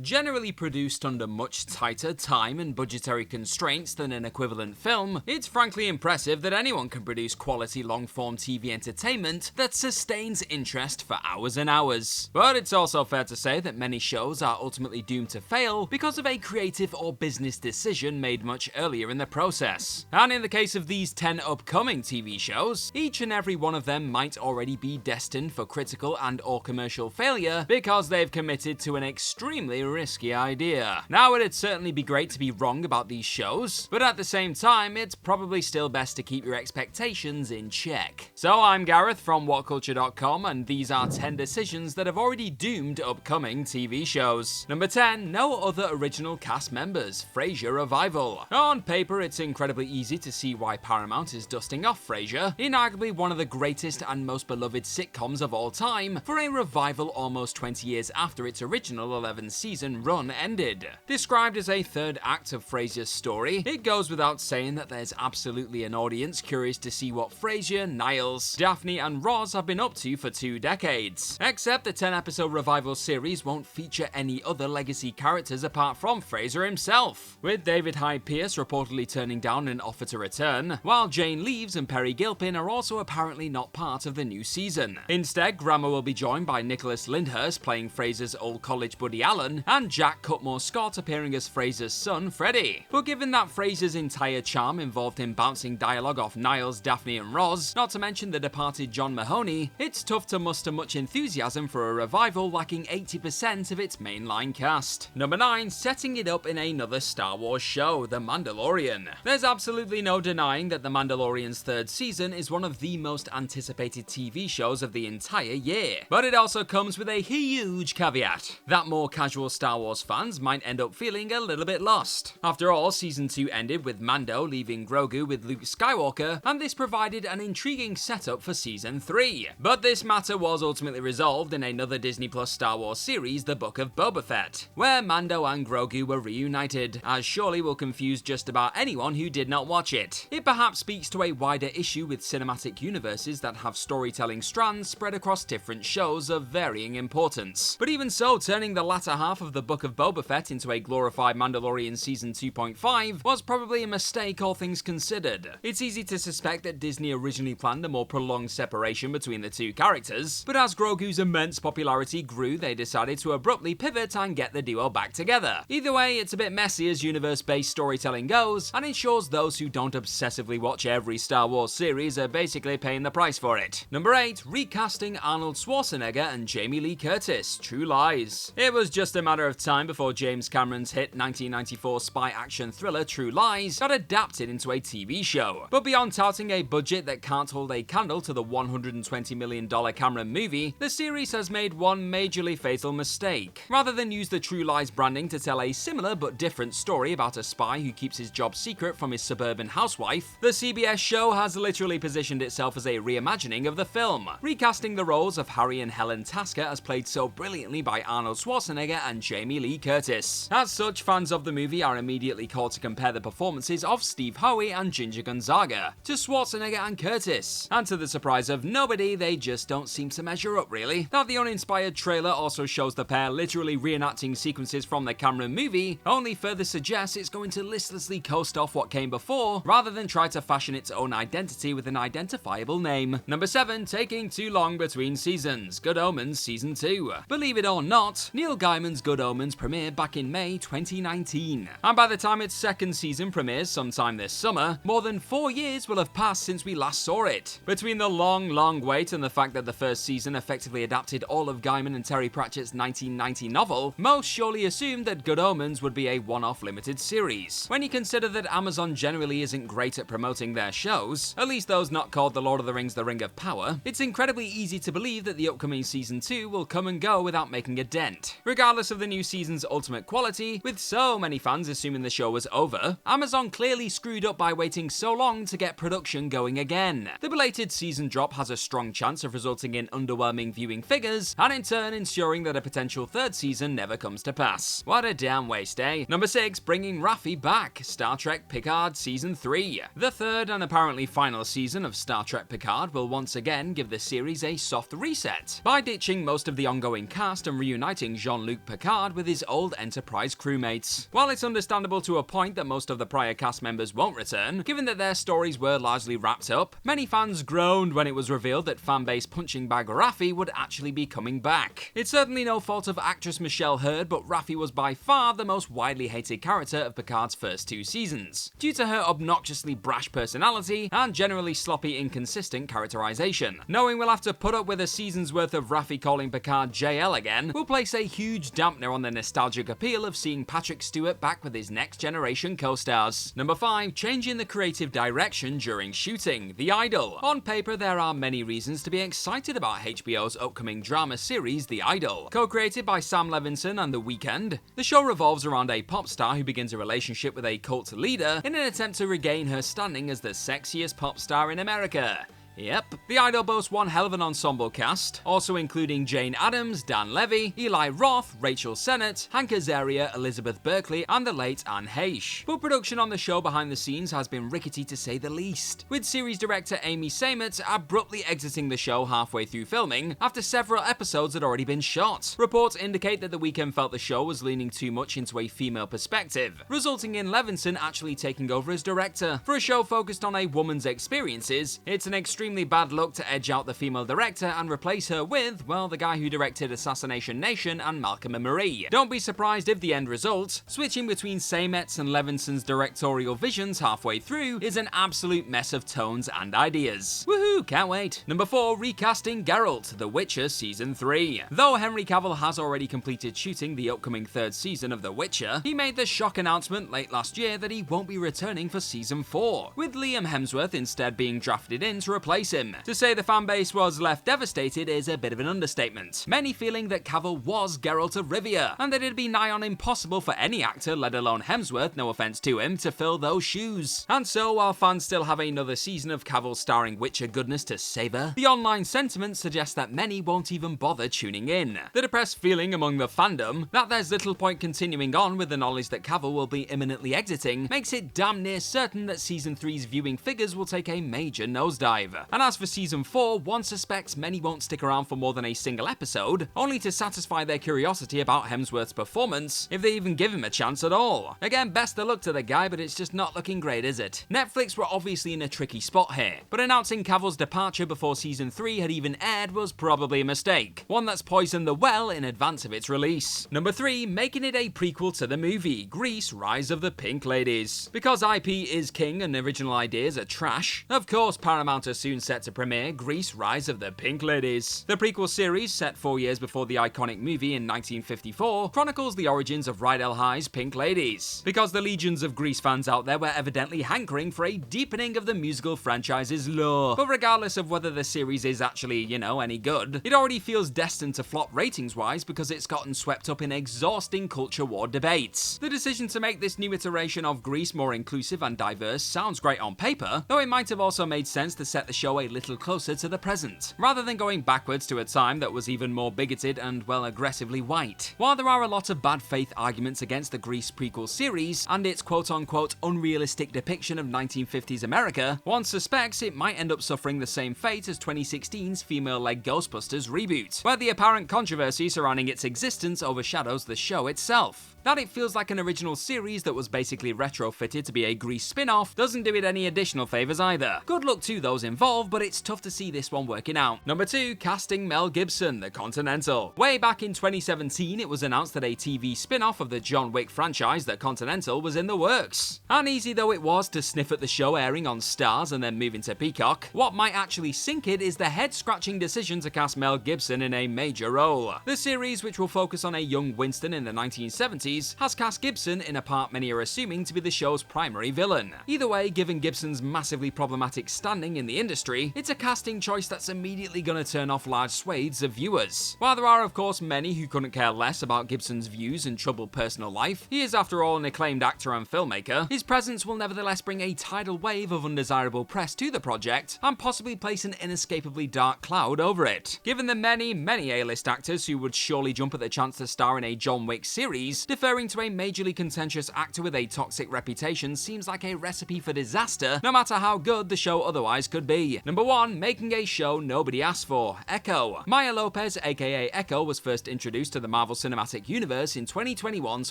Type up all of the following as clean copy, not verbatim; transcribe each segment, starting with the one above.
Generally produced under much tighter time and budgetary constraints than an equivalent film, it's frankly impressive that anyone can produce quality long-form TV entertainment that sustains interest for hours and hours. But it's also fair to say that many shows are ultimately doomed to fail because of a creative or business decision made much earlier in the process. And in the case of these 10 upcoming TV shows, each and every one of them might already be destined for critical and/or commercial failure because they've committed to an extremely risky idea. Now, it'd certainly be great to be wrong about these shows, but at the same time, it's probably still best to keep your expectations in check. So I'm Gareth from WhatCulture.com, and these are 10 decisions that have already doomed upcoming TV shows. Number 10, no other original cast members, Frasier revival. On paper, it's incredibly easy to see why Paramount is dusting off Frasier, inarguably one of the greatest and most beloved sitcoms of all time, for a revival almost 20 years after its original 11-season run ended. Described as a third act of Frasier's story, it goes without saying that there's absolutely an audience curious to see what Frasier, Niles, Daphne and Roz have been up to for 2 decades. Except the 10-episode revival series won't feature any other legacy characters apart from Frasier himself, with David Hyde Pierce reportedly turning down an offer to return, while Jane Leeves and Perry Gilpin are also apparently not part of the new season. Instead, Grammer will be joined by Nicholas Lyndhurst playing Frasier's old college buddy Alan, and Jack Cutmore Scott appearing as Frasier's son Freddie. But given that Frasier's entire charm involved him bouncing dialogue off Niles, Daphne and Roz, not to mention the departed John Mahoney, it's tough to muster much enthusiasm for a revival lacking 80% of its mainline cast. Number 9, setting it up in another Star Wars show, The Mandalorian. There's absolutely no denying that The Mandalorian's 3rd season is one of the most anticipated TV shows of the entire year, but it also comes with a huge caveat, that more casual Star Wars fans might end up feeling a little bit lost. After all, season 2 ended with Mando leaving Grogu with Luke Skywalker, and this provided an intriguing setup for season 3. But this matter was ultimately resolved in another Disney Plus Star Wars series, The Book of Boba Fett, where Mando and Grogu were reunited, as surely will confuse just about anyone who did not watch it. It perhaps speaks to a wider issue with cinematic universes that have storytelling strands spread across different shows of varying importance. But even so, turning the latter half of The Book of Boba Fett into a glorified Mandalorian Season 2.5 was probably a mistake, all things considered. It's easy to suspect that Disney originally planned a more prolonged separation between the two characters, but as Grogu's immense popularity grew, they decided to abruptly pivot and get the duo back together. Either way, it's a bit messy as universe-based storytelling goes, and ensures those who don't obsessively watch every Star Wars series are basically paying the price for it. Number 8, recasting Arnold Schwarzenegger and Jamie Lee Curtis, True Lies. It was just a matter of time before James Cameron's hit 1994 spy action thriller True Lies got adapted into a TV show. But beyond touting a budget that can't hold a candle to the $120 million Cameron movie, the series has made one majorly fatal mistake. Rather than use the True Lies branding to tell a similar but different story about a spy who keeps his job secret from his suburban housewife, the CBS show has literally positioned itself as a reimagining of the film, recasting the roles of Harry and Helen Tasker as played so brilliantly by Arnold Schwarzenegger and Jamie Lee Curtis. As such, fans of the movie are immediately called to compare the performances of Steve Howe and Ginger Gonzaga to Schwarzenegger and Curtis, and to the surprise of nobody, they just don't seem to measure up really. That the uninspired trailer also shows the pair literally reenacting sequences from the Cameron movie only further suggests it's going to listlessly coast off what came before, rather than try to fashion its own identity with an identifiable name. Number 7, taking too long between seasons, Good Omens Season 2. Believe it or not, Neil Gaiman's Good Omens premiered back in May 2019, and by the time its 2nd season premieres sometime this summer, more than 4 years will have passed since we last saw it. Between the long wait and the fact that the 1st season effectively adapted all of Gaiman and Terry Pratchett's 1990 novel, most surely assumed that Good Omens would be a one-off limited series. When you consider that Amazon generally isn't great at promoting their shows, at least those not called The Lord of the Rings The Ring of Power, it's incredibly easy to believe that the upcoming Season 2 will come and go without making a dent. Regardless of the new season's ultimate quality, with so many fans assuming the show was over, Amazon clearly screwed up by waiting so long to get production going again. The belated season drop has a strong chance of resulting in underwhelming viewing figures, and in turn ensuring that a potential 3rd season never comes to pass. What a damn waste, eh? Number 6, bringing Rafi back, Star Trek Picard Season 3. The 3rd and apparently final season of Star Trek Picard will once again give the series a soft reset, by ditching most of the ongoing cast and reuniting Jean-Luc Picard Picard with his old Enterprise crewmates. While it's understandable to a point that most of the prior cast members won't return, given that their stories were largely wrapped up, many fans groaned when it was revealed that fanbase punching bag Rafi would actually be coming back. It's certainly no fault of actress Michelle Hurd, but Rafi was by far the most widely hated character of Picard's first 2 seasons, due to her obnoxiously brash personality and generally sloppy, inconsistent characterization. Knowing we'll have to put up with a season's worth of Rafi calling Picard JL again will place a huge dampener on the nostalgic appeal of seeing Patrick Stewart back with his next generation co-stars. Number 5, changing the creative direction during shooting. The Idol. On paper, there are many reasons to be excited about HBO's upcoming drama series, The Idol. Co-created by Sam Levinson and The Weeknd, the show revolves around a pop star who begins a relationship with a cult leader in an attempt to regain her standing as the sexiest pop star in America. Yep. The Idol boasts one hell of an ensemble cast, also including Jane Addams, Dan Levy, Eli Roth, Rachel Sennett, Hank Azaria, Elizabeth Berkley, and the late Anne Heche. But production on the show behind the scenes has been rickety to say the least, with series director Amy Seymour abruptly exiting the show halfway through filming after several episodes had already been shot. Reports indicate that The Weeknd felt the show was leaning too much into a female perspective, resulting in Levinson actually taking over as director. For a show focused on a woman's experiences, it's an extremely bad look to edge out the female director and replace her with, well, the guy who directed Assassination Nation and Malcolm and Marie. Don't be surprised if the end result, switching between Seymour's and Levinson's directorial visions halfway through, is an absolute mess of tones and ideas. Woohoo, can't wait. Number 4, recasting Geralt, The Witcher Season 3. Though Henry Cavill has already completed shooting the upcoming 3rd season of The Witcher, he made the shock announcement late last year that he won't be returning for Season 4, with Liam Hemsworth instead being drafted in to replace him. To say the fanbase was left devastated is a bit of an understatement, many feeling that Cavill was Geralt of Rivia, and that it'd be nigh on impossible for any actor, let alone Hemsworth, no offense to him, to fill those shoes. And so, while fans still have another season of Cavill starring Witcher goodness to savor, the online sentiment suggests that many won't even bother tuning in. The depressed feeling among the fandom that there's little point continuing on with the knowledge that Cavill will be imminently exiting makes it damn near certain that Season 3's viewing figures will take a major nosedive. And as for Season 4, one suspects many won't stick around for more than a single episode, only to satisfy their curiosity about Hemsworth's performance, if they even give him a chance at all. Again, best of luck to the guy, but it's just not looking great, is it? Netflix were obviously in a tricky spot here, but announcing Cavill's departure before Season 3 had even aired was probably a mistake, one that's poisoned the well in advance of its release. Number 3, making it a prequel to the movie, Grease: Rise of the Pink Ladies. Because IP is king and original ideas are trash, of course Paramount are soon set to premiere Grease: Rise of the Pink Ladies. The prequel series, set 4 years before the iconic movie in 1954, chronicles the origins of Rydell High's Pink Ladies, because the legions of Grease fans out there were evidently hankering for a deepening of the musical franchise's lore. But regardless of whether the series is actually, any good, it already feels destined to flop ratings-wise because it's gotten swept up in exhausting culture war debates. The decision to make this new iteration of Grease more inclusive and diverse sounds great on paper, though it might have also made sense to set the show a little closer to the present, rather than going backwards to a time that was even more bigoted and, well, aggressively white. While there are a lot of bad faith arguments against the Grease prequel series and its quote-unquote unrealistic depiction of 1950s America, one suspects it might end up suffering the same fate as 2016's female-led Ghostbusters reboot, where the apparent controversy surrounding its existence overshadows the show itself. That it feels like an original series that was basically retrofitted to be a Grease spin-off doesn't do it any additional favours either. Good luck to those involved, but it's tough to see this one working out. Number 2, casting Mel Gibson, The Continental. Way back in 2017, it was announced that a TV spin-off of the John Wick franchise, The Continental, was in the works. And easy though it was to sniff at the show airing on Starz and then moving to Peacock, what might actually sink it is the head-scratching decision to cast Mel Gibson in a major role. The series, which will focus on a young Winston in the 1970s, has cast Gibson in a part many are assuming to be the show's primary villain. Either way, given Gibson's massively problematic standing in the industry, it's a casting choice that's immediately gonna turn off large swathes of viewers. While there are of course many who couldn't care less about Gibson's views and troubled personal life, he is after all an acclaimed actor and filmmaker, his presence will nevertheless bring a tidal wave of undesirable press to the project and possibly place an inescapably dark cloud over it. Given the many A-list actors who would surely jump at the chance to star in a John Wick series, deferring to a majorly contentious actor with a toxic reputation seems like a recipe for disaster, no matter how good the show otherwise could be. 3. Number 1. Making a show nobody asked for. Echo. Maya Lopez, aka Echo, was first introduced to the Marvel Cinematic Universe in 2021's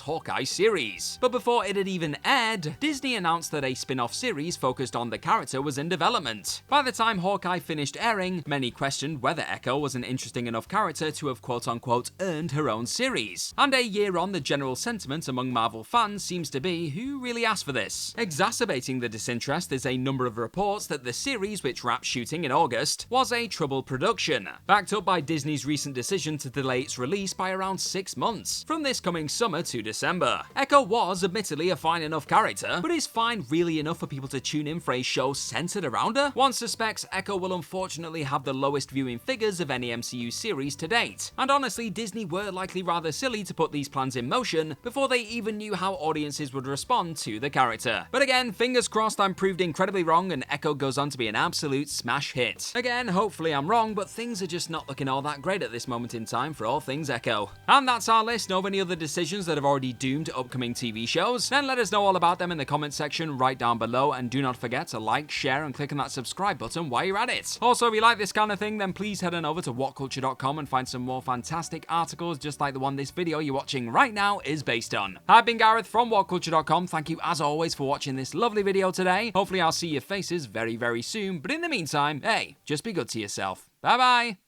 Hawkeye series. But before it had even aired, Disney announced that a spin-off series focused on the character was in development. By the time Hawkeye finished airing, many questioned whether Echo was an interesting enough character to have quote-unquote earned her own series. And a year on, the general sentiment among Marvel fans seems to be, who really asked for this? Exacerbating the disinterest is a number of reports that the series, which wrapped shooting in August, was a troubled production, backed up by Disney's recent decision to delay its release by around 6 months, from this coming summer to December. Echo was admittedly a fine enough character, but is fine really enough for people to tune in for a show centered around her? One suspects Echo will unfortunately have the lowest viewing figures of any MCU series to date, and honestly Disney were likely rather silly to put these plans in motion before they even knew how audiences would respond to the character. But again, fingers crossed I'm proved incredibly wrong and Echo goes on to be an absolute smash hit. Again, hopefully I'm wrong, but things are just not looking all that great at this moment in time for all things Echo. And that's our list. Know of any other decisions that have already doomed upcoming TV shows? Then let us know all about them in the comment section right down below, and do not forget to like, share and click on that subscribe button while you're at it. Also, if you like this kind of thing, then please head on over to whatculture.com and find some more fantastic articles just like the one this video you're watching right now is based on. I've been Gareth from whatculture.com. Thank you as always for watching this lovely video today. Hopefully I'll see your faces very, very soon, but in the meantime, hey, just be good to yourself. Bye bye!